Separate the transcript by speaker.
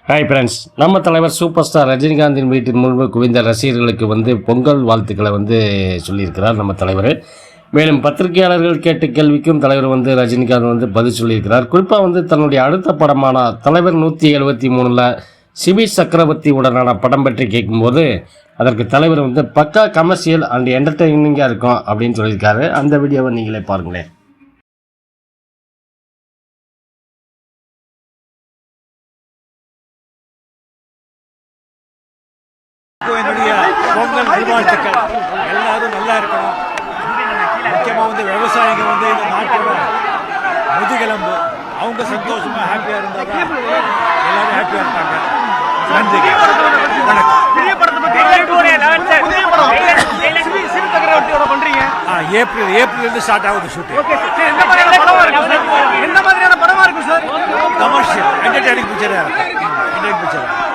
Speaker 1: Hi friends, நம்ம தலைவர் super star ரஜினிகாந்தின் வீட்டின் முன்பு குவிந்த ரசிகர்களுக்கு பொங்கல் வாழ்த்துக்களை சொல்லியிருக்கிறார் நம்ம தலைவர். மேலும் பத்திரிகையாளர்கள் கேட்ட கேள்விக்கும் தலைவர் ரஜினிகாந்த் பதில் சொல்லியிருக்கிறார். குறிப்பாக தன்னுடைய அடுத்த படமான தலைவர் 173 சிபி சக்கரவர்த்தி உடனான படம் பற்றி கேட்கும்போது அதற்கு தலைவர் பக்கா கமர்ஷியல் அண்ட் என்டர்டெய்னிங்காக இருக்கும் அப்படின்னு சொல்லியிருக்காரு. அந்த வீடியோவை நீங்களே பாருங்களேன்.
Speaker 2: என்னுடைய பொங்கல் நல்வாழ்த்துக்கள். எல்லாரும் நல்லா இருக்கணும். முக்கியமாக விவசாயிங்க இந்த நாட்டோட முதுகெலும்பு. அவங்க சந்தோஷமா ஹாப்பியா இருந்தாங்க. எல்லாரும் ஹாப்பியா இருக்காங்க. நன்றி, வணக்கம். ஏப்ரல் ஸ்டார்ட் ஆகுது ஷூட்டிங். கமர்ஷியல் என்டர்டெய்னிங் பிக்சரா இருக்கும்.